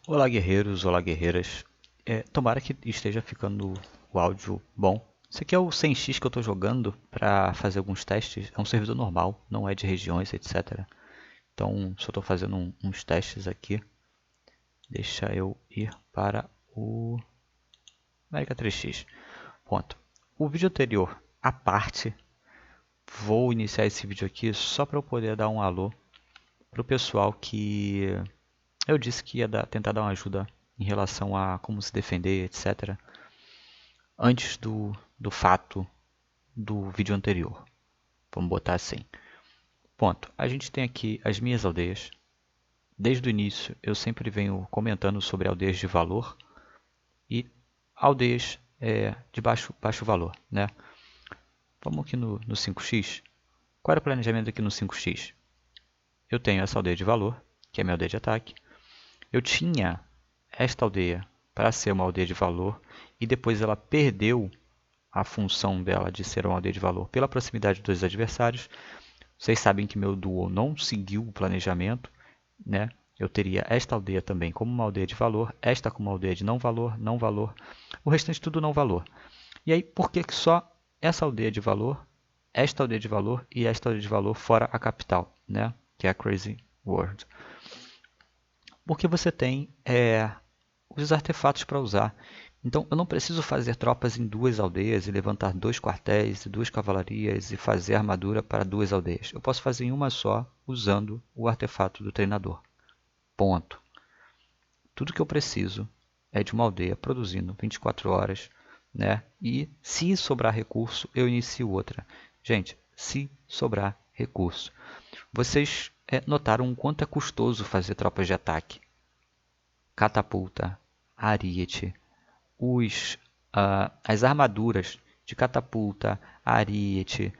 Olá, guerreiros, olá, guerreiras. Tomara que esteja ficando o áudio bom. Esse aqui é o 100x que eu estou jogando para fazer alguns testes. É um servidor normal, não é de regiões, etc. Então, só estou fazendo uns testes aqui. Deixa eu ir para o América 3x. Ponto. O vídeo anterior, à parte, vou iniciar esse vídeo aqui só para eu poder dar um alô para o pessoal que eu disse que ia tentar dar uma ajuda em relação a como se defender, etc. Antes do fato do vídeo anterior. Vamos botar assim. Ponto. A gente tem aqui as minhas aldeias. Desde o início eu sempre venho comentando sobre aldeias de valor e aldeias de baixo valor, né? Vamos aqui no 5x. Qual era o planejamento aqui no 5x? Eu tenho essa aldeia de valor, que é a minha aldeia de ataque. Eu tinha esta aldeia para ser uma aldeia de valor e depois ela perdeu a função dela de ser uma aldeia de valor pela proximidade dos adversários. Vocês sabem que meu duo não seguiu o planejamento, né? Eu teria esta aldeia também como uma aldeia de valor, esta como uma aldeia de não valor, não valor, o restante tudo não valor. E aí, por que só essa aldeia de valor, esta aldeia de valor e esta aldeia de valor fora a capital, né? Que é a Crazy World? Porque você tem os artefatos para usar. Então eu não preciso fazer tropas em duas aldeias e levantar dois quartéis e duas cavalarias e fazer armadura para duas aldeias. Eu posso fazer em uma só usando o artefato do treinador. Ponto. Tudo que eu preciso é de uma aldeia produzindo 24 horas, né? E se sobrar recurso, eu inicio outra. Gente, se sobrar recurso. Vocês notaram o quanto é custoso fazer tropas de ataque? Catapulta, ariete, as armaduras de catapulta, ariete,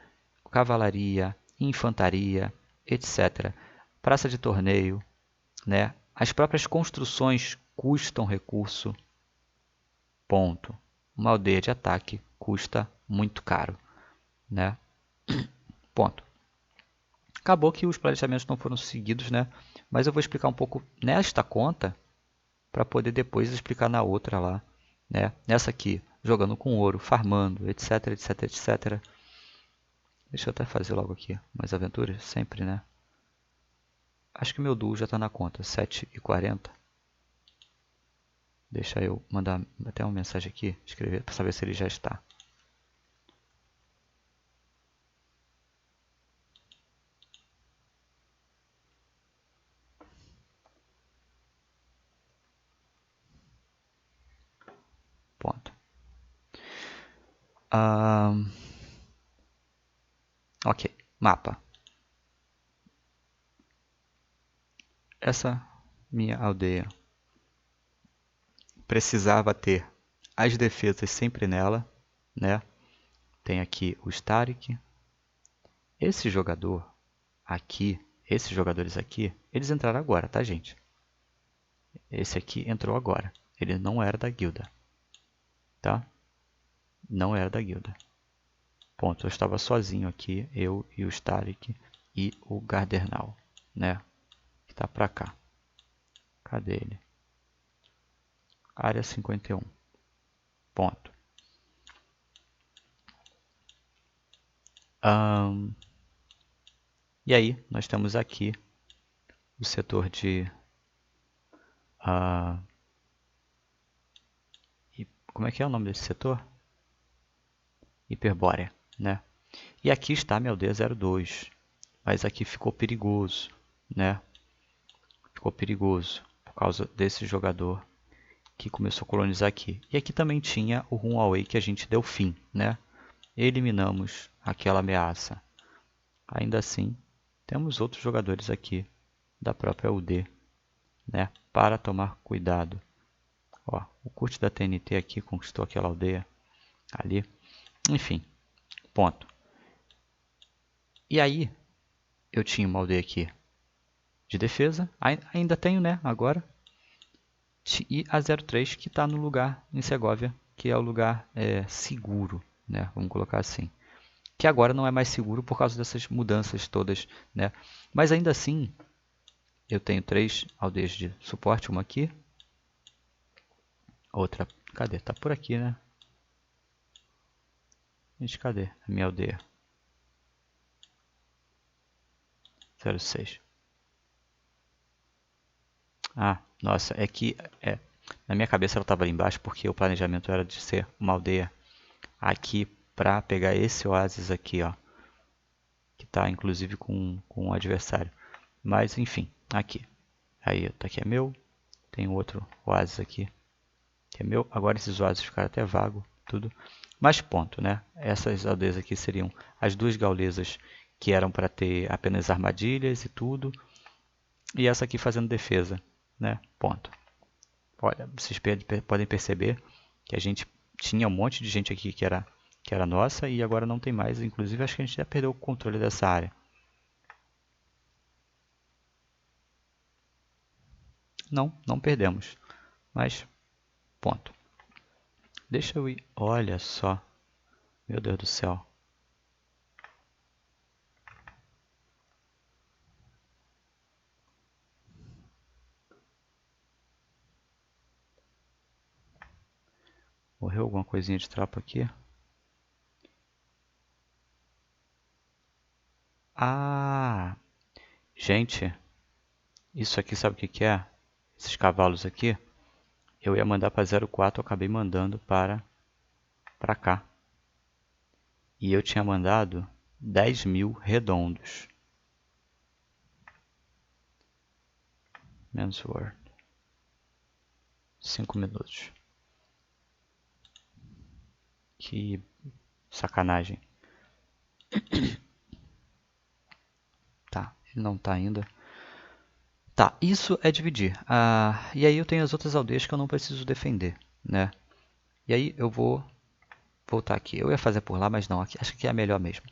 cavalaria, infantaria, etc. Praça de torneio, né? As próprias construções custam recurso. Ponto. Uma aldeia de ataque custa muito caro, né? Ponto. Acabou que os planejamentos não foram seguidos, né? Mas eu vou explicar um pouco nesta conta para poder depois explicar na outra lá, né? Nessa aqui, jogando com ouro, farmando, etc, etc, etc. Deixa eu até fazer logo aqui umas aventuras, sempre, né? Acho que meu duo já está na conta, 7h40. Deixa eu mandar até uma mensagem aqui, escrever, para saber se ele já está. Ponto. Ok, mapa. Essa minha aldeia precisava ter as defesas sempre nela, né? Tem aqui o Starik. Esse jogador aqui, esses jogadores aqui, eles entraram agora, tá, gente? Esse aqui entrou agora. Ele não era da guilda, tá? Não era da guilda. Ponto. Eu estava sozinho aqui, eu e o Starik e o Gardernal, né? Que tá pra cá. Cadê ele? Área 51. Ponto. E aí, nós temos aqui o setor de... como é que é o nome desse setor? Hiperbórea, né? E aqui está meu D02. Mas aqui ficou perigoso, né? Ficou perigoso por causa desse jogador que começou a colonizar aqui. E aqui também tinha o Runaway que a gente deu fim, né? Eliminamos aquela ameaça. Ainda assim, temos outros jogadores aqui da própria UD, né? Para tomar cuidado. Ó, o Kurt da TNT aqui conquistou aquela aldeia ali. Enfim, ponto. E aí, eu tinha uma aldeia aqui de defesa. Ainda tenho, né? Agora. E a 03 que está no lugar em Segóvia, que é o lugar seguro, né? Vamos colocar assim. Que agora não é mais seguro por causa dessas mudanças todas, né? Mas ainda assim, eu tenho 3 aldeias de suporte, uma aqui, outra. Cadê? Tá por aqui, né? Gente, cadê a minha aldeia? 06. Ah, nossa, é que na minha cabeça ela estava ali embaixo porque o planejamento era de ser uma aldeia aqui para pegar esse oásis aqui, ó, que está inclusive com um adversário. Mas enfim, aqui. Aí, tá aqui é meu. Tem outro oásis aqui que é meu. Agora esses oásis ficaram até vago, tudo. Mas ponto, né? Essas aldeias aqui seriam as duas gaulesas que eram para ter apenas armadilhas e tudo. E essa aqui fazendo defesa, né? Ponto. Olha, vocês podem perceber que a gente tinha um monte de gente aqui que era nossa e agora não tem mais. Inclusive, acho que a gente já perdeu o controle dessa área. Não, não perdemos. Mas, ponto. Deixa eu ir. Olha só. Meu Deus do céu. Morreu alguma coisinha de tropa aqui? Ah! Gente, isso aqui sabe o que que é? Esses cavalos aqui, eu ia mandar para 04, eu acabei mandando para cá. E eu tinha mandado 10.000 redondos. Menos word. 5 minutos. Que sacanagem. Tá, ele não tá ainda. Tá, isso é dividir. E aí eu tenho as outras aldeias que eu não preciso defender, né? E aí eu vou voltar aqui. Eu ia fazer por lá, mas não, aqui, acho que é melhor mesmo.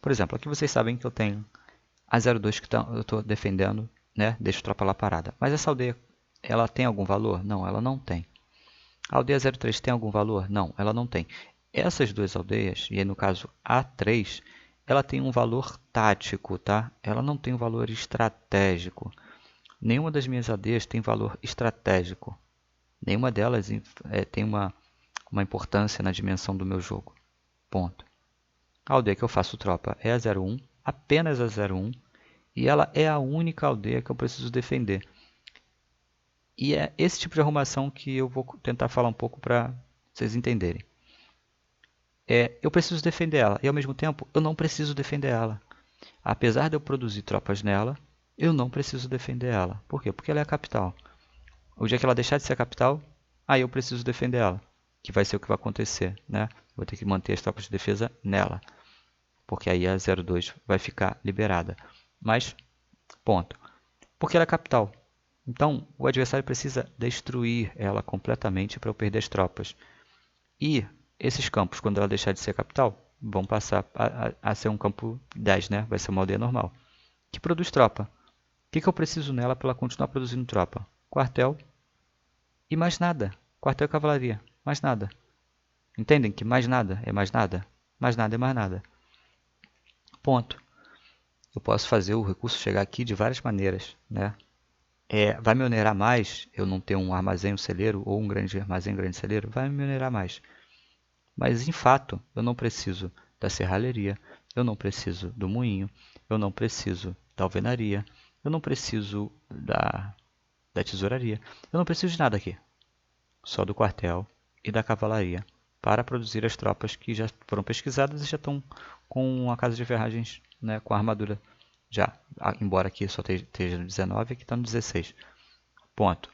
Por exemplo, aqui vocês sabem que eu tenho a 02 que eu estou defendendo, né? Deixo tropa lá parada. Mas essa aldeia, ela tem algum valor? Não, ela não tem. A aldeia 03 tem algum valor? Não, ela não tem. Essas duas aldeias, e aí no caso A3, ela tem um valor tático, tá? Ela não tem um valor estratégico. Nenhuma das minhas aldeias tem valor estratégico. Nenhuma delas tem uma importância na dimensão do meu jogo. Ponto. A aldeia que eu faço tropa é a 01, apenas a 01, e ela é a única aldeia que eu preciso defender. E é esse tipo de arrumação que eu vou tentar falar um pouco para vocês entenderem. Eu preciso defender ela, e ao mesmo tempo eu não preciso defender ela. Apesar de eu produzir tropas nela, eu não preciso defender ela. Por quê? Porque ela é a capital. O dia que ela deixar de ser a capital, aí eu preciso defender ela. Que vai ser o que vai acontecer, né? Vou ter que manter as tropas de defesa nela. Porque aí a 02 vai ficar liberada. Mas, ponto. Porque ela é a capital. Então, o adversário precisa destruir ela completamente para eu perder as tropas. E esses campos, quando ela deixar de ser a capital, vão passar a ser um campo 10, né? Vai ser uma aldeia normal. Que produz tropa. O que eu preciso nela para ela continuar produzindo tropa? Quartel e mais nada. Quartel e cavalaria. Mais nada. Entendem que mais nada é mais nada? Mais nada é mais nada. Ponto. Eu posso fazer o recurso chegar aqui de várias maneiras, né? Vai me onerar mais eu não ter um armazém, um celeiro, ou um grande armazém, um grande celeiro? Vai me onerar mais. Mas, em fato, eu não preciso da serralheria, eu não preciso do moinho, eu não preciso da alvenaria, eu não preciso da tesouraria, eu não preciso de nada aqui. Só do quartel e da cavalaria para produzir as tropas que já foram pesquisadas e já estão com a casa de ferragens, né, com a armadura já, embora aqui só esteja no 19, aqui está no 16. Ponto.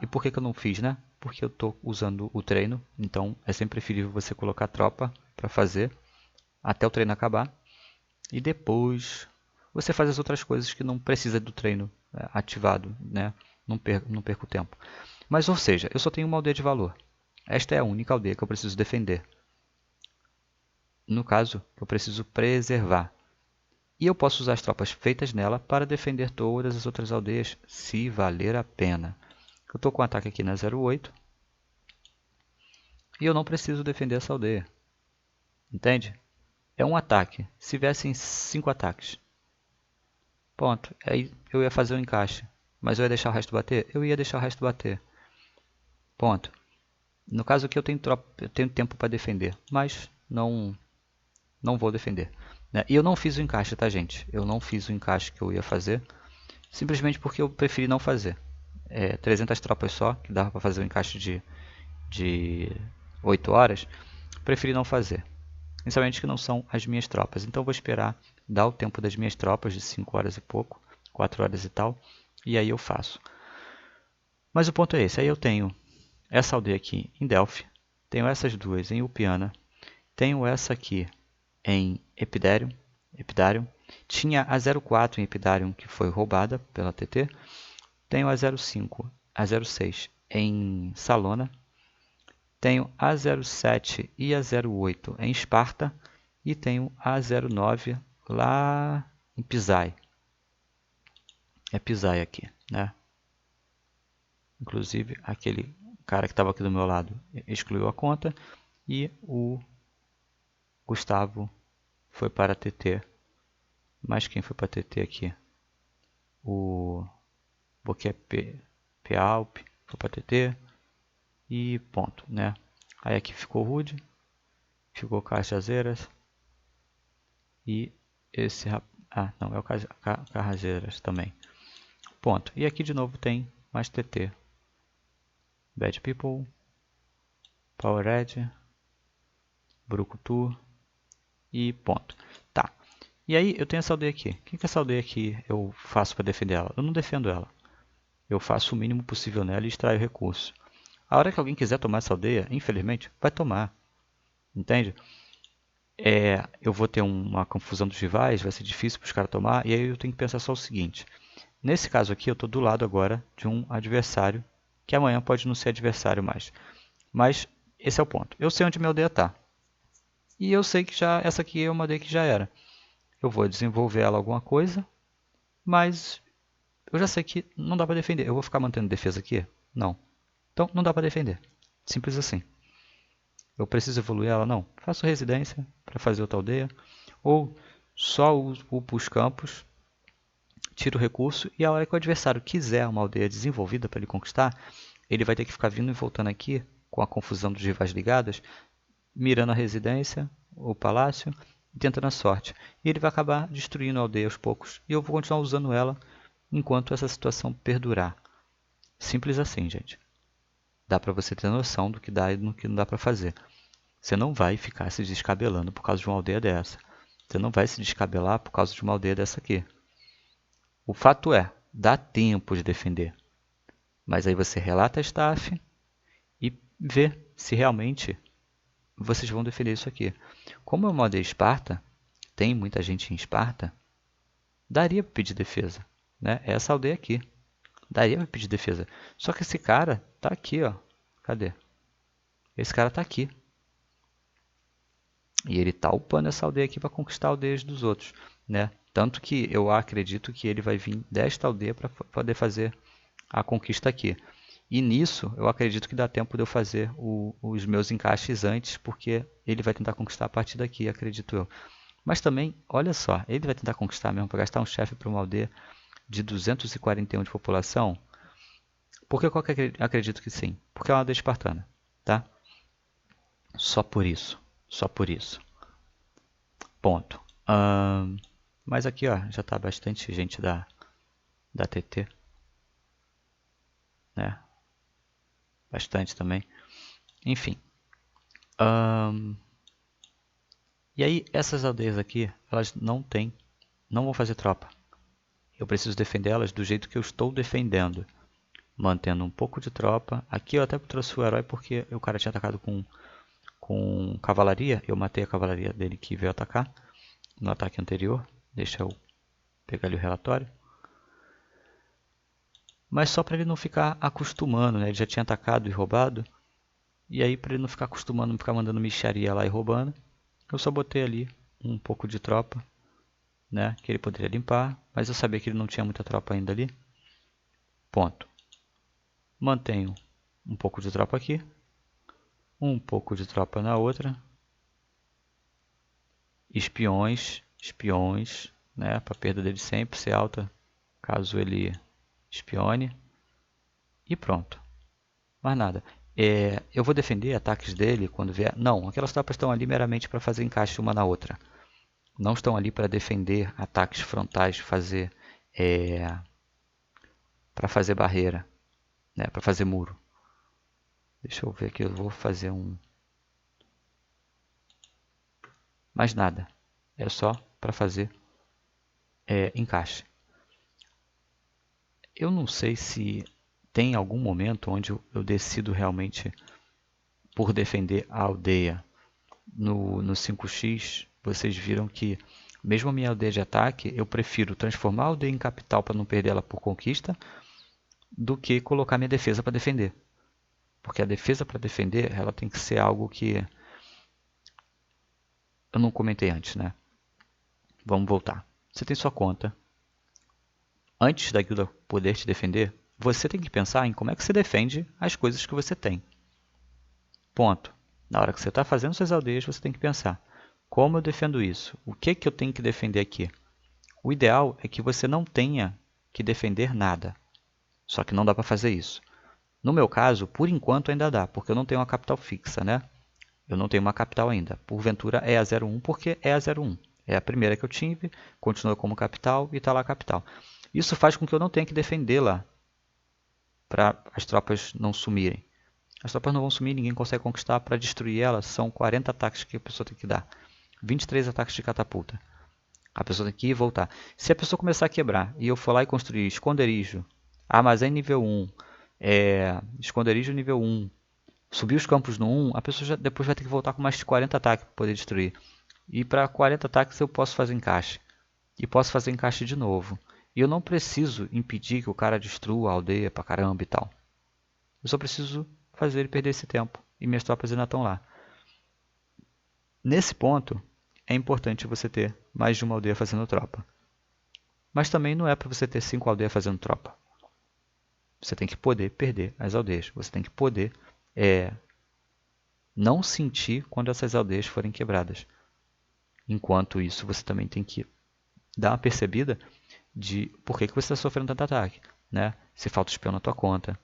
E por que eu não fiz, né? Porque eu estou usando o treino, então é sempre preferível você colocar tropa para fazer até o treino acabar e depois você faz as outras coisas que não precisa do treino ativado, né? Não perco tempo. Mas, ou seja, eu só tenho uma aldeia de valor. Esta é a única aldeia que eu preciso defender. No caso, eu preciso preservar. E eu posso usar as tropas feitas nela para defender todas as outras aldeias, se valer a pena. Eu estou com um ataque aqui na 08. E eu não preciso defender essa aldeia. Entende? É um ataque. Se tivessem 5 ataques. Ponto. Aí eu ia fazer um encaixe. Mas eu ia deixar o resto bater? Eu ia deixar o resto bater. Ponto. No caso aqui eu tenho tempo para defender, mas não vou defender, né? E eu não fiz o encaixe, tá, gente? Eu não fiz o encaixe que eu ia fazer, simplesmente porque eu preferi não fazer. 300 tropas só, que dava para fazer o encaixe de 8 horas, preferi não fazer. Principalmente que não são as minhas tropas. Então eu vou esperar dar o tempo das minhas tropas de 5 horas e pouco, 4 horas e tal, e aí eu faço. Mas o ponto é esse, aí eu tenho essa aldeia aqui em Delphi, tenho essas duas em Upiana, tenho essa aqui em Epidarium, tinha a 04 em Epidarium que foi roubada pela TT, tenho a 05, a 06 em Salona, tenho a 07 e a 08 em Esparta e tenho a 09 lá em Pisai. É Pisai aqui, né? Inclusive aquele cara que estava aqui do meu lado excluiu a conta e o Gustavo foi para a TT. Mas quem foi para a TT aqui? O Boquia Pealp foi para a TT e ponto, né? Aí aqui ficou Rude, ficou Cajazeiras e esse não, é o Cajazeiras também. Ponto. E aqui de novo tem mais TT. Bad People, Powered, Brucutu e ponto. Tá. E aí eu tenho essa aldeia aqui. O que essa aldeia aqui eu faço para defender ela? Eu não defendo ela. Eu faço o mínimo possível nela e extraio recursos. A hora que alguém quiser tomar essa aldeia, infelizmente, vai tomar. Entende? Eu vou ter uma confusão dos rivais, vai ser difícil para os caras tomar, e aí eu tenho que pensar só o seguinte. Nesse caso aqui, eu estou do lado agora de um adversário, que amanhã pode não ser adversário mais. Mas esse é o ponto. Eu sei onde minha aldeia está. E eu sei que essa aqui é uma aldeia que já era. Eu vou desenvolver ela alguma coisa, mas eu já sei que não dá para defender. Eu vou ficar mantendo defesa aqui? Não. Então não dá para defender. Simples assim. Eu preciso evoluir ela? Não. Faço residência para fazer outra aldeia. Ou só upo os campos, tiro o recurso e a hora que o adversário quiser uma aldeia desenvolvida para ele conquistar, ele vai ter que ficar vindo e voltando aqui com a confusão dos rivais ligadas, mirando a residência, o palácio e tentando a sorte. E ele vai acabar destruindo a aldeia aos poucos. E eu vou continuar usando ela enquanto essa situação perdurar. Simples assim, gente. Dá para você ter noção do que dá e do que não dá para fazer. Você não vai ficar se descabelando por causa de uma aldeia dessa. Você não vai se descabelar por causa de uma aldeia dessa aqui. O fato é, dá tempo de defender. Mas aí você relata a staff e vê se realmente vocês vão defender isso aqui. Como é uma aldeia Esparta, tem muita gente em Esparta, daria para pedir defesa. Né? Essa aldeia aqui. Daria para pedir defesa. Só que esse cara tá aqui, ó. Cadê? Esse cara tá aqui. E ele tá upando essa aldeia aqui para conquistar aldeias dos outros, né? Tanto que eu acredito que ele vai vir desta aldeia para poder fazer a conquista aqui. E nisso, eu acredito que dá tempo de eu fazer os meus encaixes antes, porque ele vai tentar conquistar a partir daqui, acredito eu. Mas também, olha só, ele vai tentar conquistar mesmo para gastar um chefe para uma aldeia de 241 de população. Por que eu acredito que sim? Porque é uma aldeia espartana, tá? Só por isso. Só por isso. Ponto. Mas aqui ó, já está bastante gente da TT. Né? Bastante também. Enfim. E aí, essas aldeias aqui, elas não vão fazer tropa. Eu preciso defender elas do jeito que eu estou defendendo. Mantendo um pouco de tropa. Aqui eu até trouxe o herói porque o cara tinha atacado com cavalaria. Eu matei a cavalaria dele que veio atacar no ataque anterior. Deixa eu pegar ali o relatório. Mas só para ele não ficar acostumando, né? Ele já tinha atacado e roubado. E aí, para ele não ficar acostumando, não ficar mandando mixaria lá e roubando, eu só botei ali um pouco de tropa, né? Que ele poderia limpar, mas eu sabia que ele não tinha muita tropa ainda ali. Ponto. Mantenho um pouco de tropa aqui, um pouco de tropa na outra. Espiões, né? Para a perda dele sempre ser alta, caso ele espione. E pronto. Mais nada. Eu vou defender ataques dele quando vier. Não, aquelas tropas estão ali meramente para fazer encaixe uma na outra. Não estão ali para defender ataques frontais, para fazer barreira, né, para fazer muro. Deixa eu ver aqui, eu vou fazer um... Mais nada, é só para fazer encaixe. Eu não sei se tem algum momento onde eu decido realmente por defender a aldeia. No 5x, vocês viram que mesmo a minha aldeia de ataque, eu prefiro transformar a aldeia em capital para não perder ela por conquista, do que colocar minha defesa para defender. Porque a defesa para defender, ela tem que ser algo que eu não comentei antes, né? Vamos voltar. Você tem sua conta. Antes da guilda poder te defender, você tem que pensar em como é que você defende as coisas que você tem. Ponto. Na hora que você está fazendo suas aldeias, você tem que pensar: como eu defendo isso? O que eu tenho que defender aqui? O ideal é que você não tenha que defender nada. Só que não dá para fazer isso. No meu caso, por enquanto ainda dá, porque eu não tenho uma capital fixa, né? Eu não tenho uma capital ainda. Porventura é a 01 porque é a 01. É a primeira que eu tive, continua como capital e está lá a capital. Isso faz com que eu não tenha que defendê-la para as tropas não sumirem. As tropas não vão sumir, ninguém consegue conquistar. Para destruir elas, são 40 ataques que a pessoa tem que dar. 23 ataques de catapulta. A pessoa tem que ir e voltar. Se a pessoa começar a quebrar e eu for lá e construir esconderijo, armazém nível 1, esconderijo nível 1, subir os campos no 1, a pessoa já, depois vai ter que voltar com mais de 40 ataques para poder destruir. E para 40 ataques eu posso fazer encaixe. E posso fazer encaixe de novo. E eu não preciso impedir que o cara destrua a aldeia pra caramba e tal. Eu só preciso fazer ele perder esse tempo. E minhas tropas ainda estão lá. Nesse ponto, é importante você ter mais de uma aldeia fazendo tropa. Mas também não é para você ter 5 aldeias fazendo tropa. Você tem que poder perder as aldeias. Você tem que poder não sentir quando essas aldeias forem quebradas. Enquanto isso, você também tem que dar uma percebida de por que você está sofrendo tanto ataque. Né? Se falta espião na tua conta.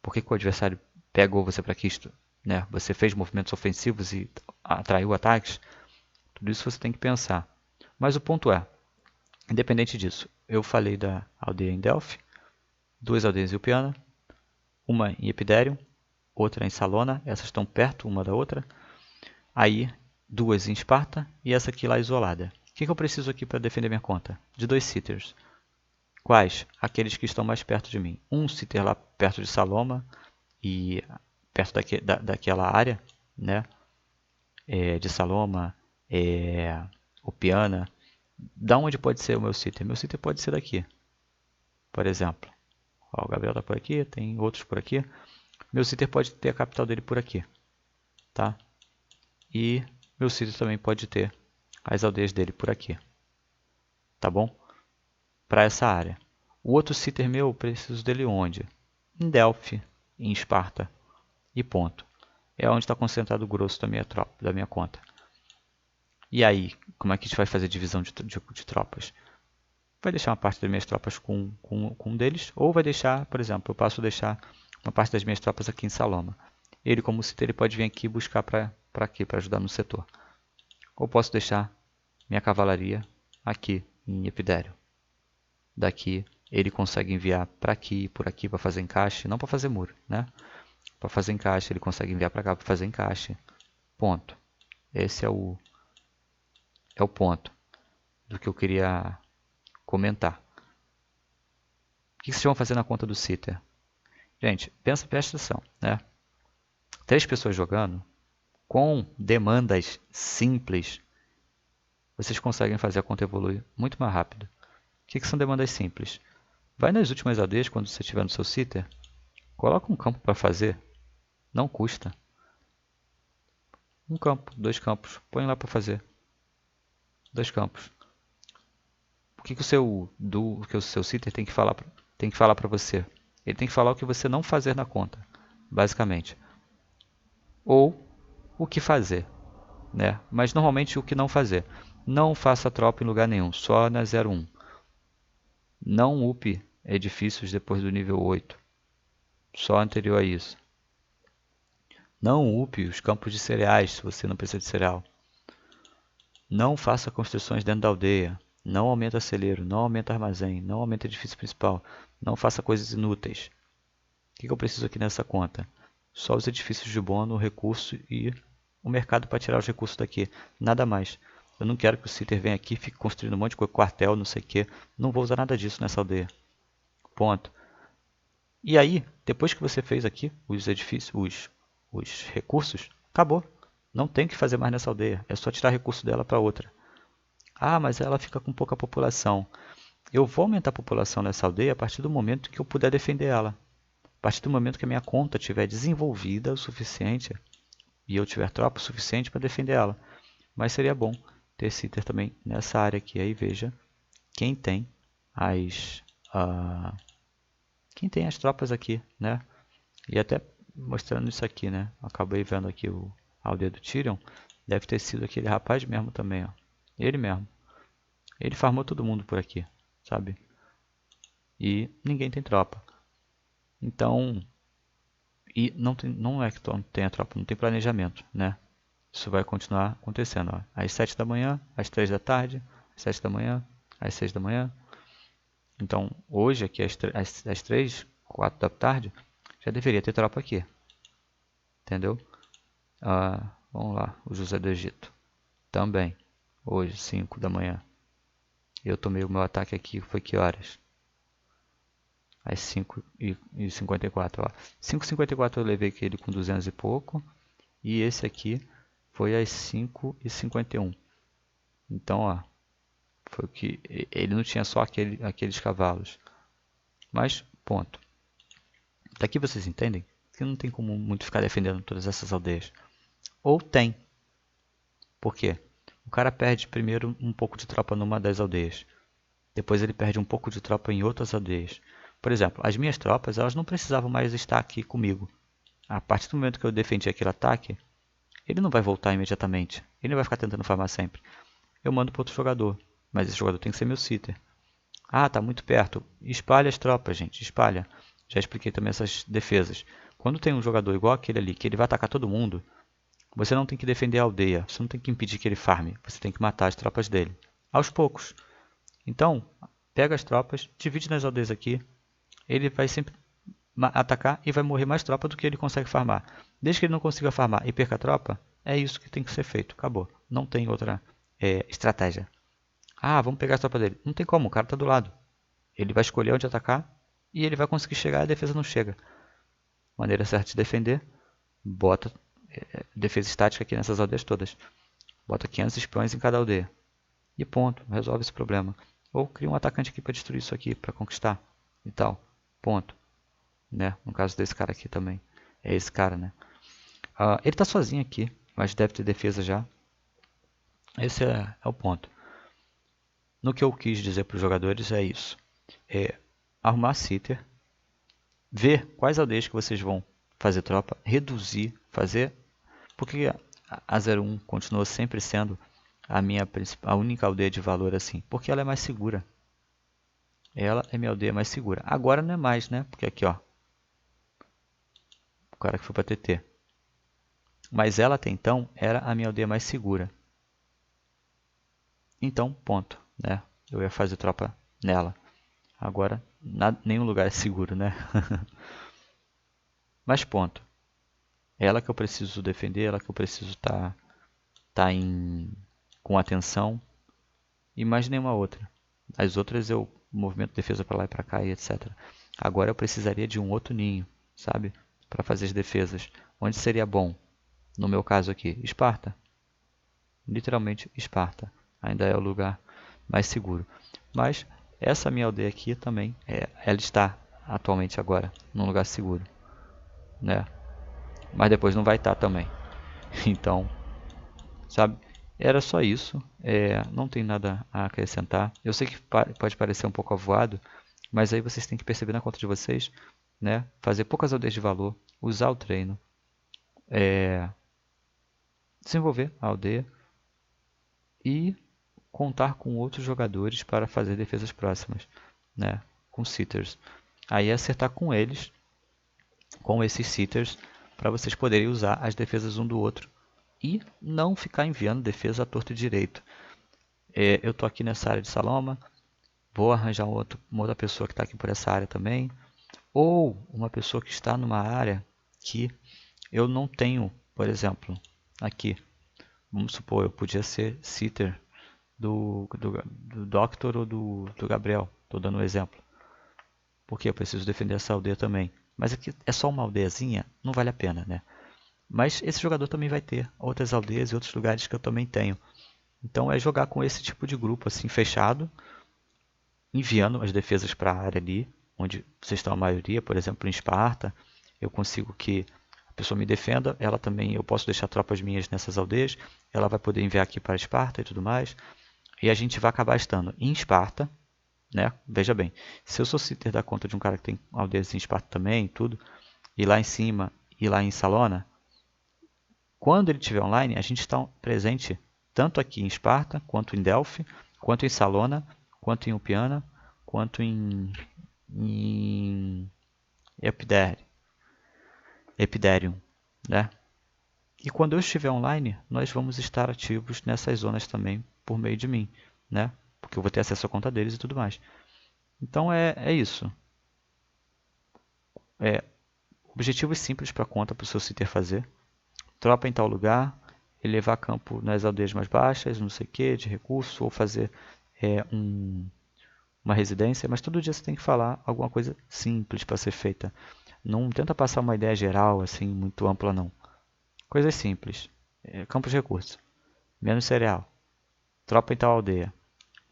Por que o adversário pegou você para quisto? Né? Você fez movimentos ofensivos e atraiu ataques? Tudo isso você tem que pensar. Mas o ponto é, independente disso, eu falei da aldeia em Delphi, 2 aldeias em Ulpiana, uma em Epiderium, outra em Salona, essas estão perto uma da outra. Aí, 2 em Esparta e essa aqui lá isolada. O que eu preciso aqui para defender minha conta? De 2 sitters. Quais? Aqueles que estão mais perto de mim. Um sitter lá perto de Saloma e perto daquela área, né? De Saloma, Ulpiana. Da onde pode ser o meu sitter? Meu sitter pode ser daqui, por exemplo. Ó, o Gabriel está por aqui, tem outros por aqui. Meu sitter pode ter a capital dele por aqui, tá? E meu sitter também pode ter as aldeias dele por aqui, tá bom? Para essa área. O outro sitter meu, eu preciso dele onde? Em Delphi, em Esparta e ponto. É onde está concentrado o grosso da minha conta. E aí, como é que a gente vai fazer divisão de tropas? Vai deixar uma parte das minhas tropas com um deles, ou vai deixar, por exemplo, eu posso deixar uma parte das minhas tropas aqui em Saloma. Ele, como sitter, ele pode vir aqui buscar para aqui, para ajudar no setor. Ou posso deixar minha cavalaria aqui em Epidério. Daqui ele consegue enviar para aqui e por aqui para fazer encaixe, não para fazer muro, né? Para fazer encaixe, ele consegue enviar para cá para fazer encaixe. Ponto. Esse é o ponto do que eu queria comentar. O que vocês vão fazer na conta do sitter? Gente, presta atenção, né? 3 pessoas jogando, com demandas simples, vocês conseguem fazer a conta evoluir muito mais rápido. O que são demandas simples? Vai nas últimas aldeias, quando você estiver no seu sitter, coloca um campo para fazer, não custa. Um campo, 2 campos, põe lá para fazer. 2 campos. O que o seu sitter tem que falar para você? Ele tem que falar o que você não fazer na conta, basicamente. Ou o que fazer, né? Mas normalmente o que não fazer. Não faça tropa em lugar nenhum, só na 01. Não upe edifícios depois do nível 8, só anterior a isso. Não upe os campos de cereais se você não precisa de cereal. Não faça construções dentro da aldeia. Não aumenta celeiro, não aumenta armazém, não aumenta edifício principal. Não faça coisas inúteis. O que eu preciso aqui nessa conta? Só os edifícios de bônus, recurso e o mercado para tirar os recursos daqui. Nada mais. Eu não quero que o Sitter venha aqui e fique construindo um monte de coisa, quartel, não sei o que. Não vou usar nada disso nessa aldeia. Ponto. E aí, depois que você fez aqui os edifícios, os recursos, acabou. Não tem o que fazer mais nessa aldeia. É só tirar recurso dela para outra. Ah, mas ela fica com pouca população. Eu vou aumentar a população nessa aldeia a partir do momento que eu puder defender ela. A partir do momento que a minha conta estiver desenvolvida o suficiente e eu tiver tropa o suficiente para defender ela. Mas seria bom ter Sitter também nessa área aqui. Aí veja quem tem as, quem tem as tropas aqui, né? E até mostrando isso aqui, né? Acabei vendo aqui a aldeia do Tyrion. Deve ter sido aquele rapaz mesmo também, ó. Ele mesmo. Ele farmou todo mundo por aqui, sabe? E ninguém tem tropa. Então, e não é que não tenha tropa, não tem planejamento, né? Isso vai continuar acontecendo, ó. Às 7 da manhã, às 3 da tarde, às 7 da manhã, às 6 da manhã. Então, hoje aqui às 3, 4 da tarde, já deveria ter tropa aqui. Entendeu? Vamos lá, o José do Egito. Também, hoje, 5 da manhã. Eu tomei o meu ataque aqui, foi que horas? Às 5h54, ó. 5h54 eu levei ele com 200 e pouco. E esse aqui foi às 5h51. Então, ó, foi o que ele não tinha só aqueles cavalos. Mas, ponto. Daqui vocês entendem que não tem como muito ficar defendendo todas essas aldeias. Ou tem. Por quê? O cara perde primeiro um pouco de tropa numa das aldeias. Depois ele perde um pouco de tropa em outras aldeias. Por exemplo, as minhas tropas elas não precisavam mais estar aqui comigo. A partir do momento que eu defendi aquele ataque, ele não vai voltar imediatamente. Ele não vai ficar tentando farmar sempre. Eu mando para outro jogador. Mas esse jogador tem que ser meu sitter. Ah, tá muito perto. Espalha as tropas, gente. Espalha. Já expliquei também essas defesas. Quando tem um jogador igual aquele ali, que ele vai atacar todo mundo, você não tem que defender a aldeia. Você não tem que impedir que ele farme. Você tem que matar as tropas dele. Aos poucos. Então, pega as tropas, divide nas aldeias aqui. Ele vai sempre atacar e vai morrer mais tropa do que ele consegue farmar. Desde que ele não consiga farmar e perca a tropa, é isso que tem que ser feito. Acabou. Não tem outra estratégia. Ah, vamos pegar a tropa dele. Não tem como, o cara está do lado. Ele vai escolher onde atacar e ele vai conseguir chegar e a defesa não chega. Maneira certa de defender, bota defesa estática aqui nessas aldeias todas. Bota 500 espiões em cada aldeia. E ponto, resolve esse problema. Ou cria um atacante aqui para destruir isso aqui, para conquistar e tal. Ponto. Né? No caso desse cara aqui também. É esse cara, né? Ele está sozinho aqui, mas deve ter defesa já. Esse é o ponto. No que eu quis dizer para os jogadores é isso. Arrumar sitter, ver quais aldeias que vocês vão fazer tropa, reduzir, fazer... Porque a 01 continua sempre sendo a única aldeia de valor assim, porque ela é mais segura. Ela é minha aldeia mais segura. Agora não é mais, né? Porque aqui, ó, o cara que foi para TT. Mas ela até então era a minha aldeia mais segura. Então, ponto, né? Eu ia fazer tropa nela. Agora, nenhum lugar é seguro, né? Mas ponto. Ela que eu preciso defender, ela que eu preciso estar com atenção. E mais nenhuma outra. As outras eu movimento defesa para lá e para cá e etc. Agora eu precisaria de um outro ninho, sabe? Para fazer as defesas. Onde seria bom? No meu caso aqui, Esparta. Literalmente Esparta. Ainda é o lugar mais seguro. Mas essa minha aldeia aqui também, ela está atualmente agora num lugar seguro, né? Mas depois não vai estar também. Então, sabe? Era só isso. Não tem nada a acrescentar. Eu sei que pode parecer um pouco avoado, mas aí vocês têm que perceber na conta de vocês, né? Fazer poucas aldeias de valor, usar o treino, desenvolver a aldeia e contar com outros jogadores para fazer defesas próximas, com sitters. Aí acertar com eles, com esses sitters, para vocês poderem usar as defesas um do outro e não ficar enviando defesa à torto e direito. Eu estou aqui nessa área de Saloma, vou arranjar uma outra pessoa que está aqui por essa área também, ou uma pessoa que está numa área que eu não tenho, por exemplo, aqui, vamos supor, eu podia ser sitter do Doctor ou do Gabriel, estou dando um exemplo, porque eu preciso defender essa aldeia também. Mas aqui é só uma aldeiazinha, não vale a pena, né? Mas esse jogador também vai ter outras aldeias e outros lugares que eu também tenho. Então é jogar com esse tipo de grupo assim fechado, enviando as defesas para a área ali, onde vocês estão a maioria, por exemplo, em Esparta, eu consigo que a pessoa me defenda, ela também, eu posso deixar tropas minhas nessas aldeias, ela vai poder enviar aqui para Esparta e tudo mais, e a gente vai acabar estando em Esparta, né? Veja bem, se eu sou sitter da conta de um cara que tem aldeias em Esparta também, tudo, e lá em cima, e lá em Salona, quando ele estiver online, a gente está presente tanto aqui em Esparta, quanto em Delphi, quanto em Salona, quanto em Upiana, quanto em Epiderium, né? E quando eu estiver online, nós vamos estar ativos nessas zonas também por meio de mim, né? Porque eu vou ter acesso à conta deles e tudo mais. Então é isso. Objetivos simples para a conta para o seu sitter fazer. Tropa em tal lugar, elevar campo nas aldeias mais baixas, não sei o que, de recurso, ou fazer uma residência, mas todo dia você tem que falar alguma coisa simples para ser feita. Não tenta passar uma ideia geral, assim, muito ampla, não. Coisas simples. Campos de recursos. Menos cereal. Tropa em tal aldeia.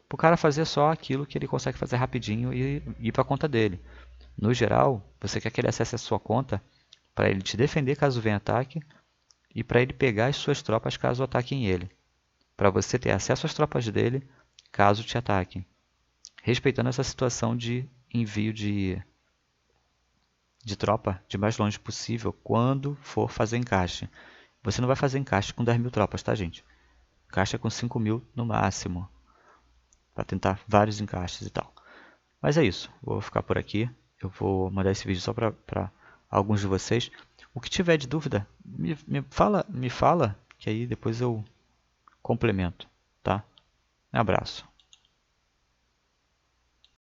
Para o cara fazer só aquilo que ele consegue fazer rapidinho e ir para a conta dele. No geral, você quer que ele acesse a sua conta para ele te defender caso venha ataque e para ele pegar as suas tropas caso ataquem ele. Para você ter acesso às tropas dele caso te ataquem. Respeitando essa situação de envio de tropa de mais longe possível quando for fazer encaixe. Você não vai fazer encaixe com 10 mil tropas, tá, gente? Encaixa com 5 mil no máximo, para tentar vários encaixes e tal. Mas é isso, vou ficar por aqui. Eu vou mandar esse vídeo só para alguns de vocês. O que tiver de dúvida, me fala, que aí depois eu complemento, tá? Um abraço.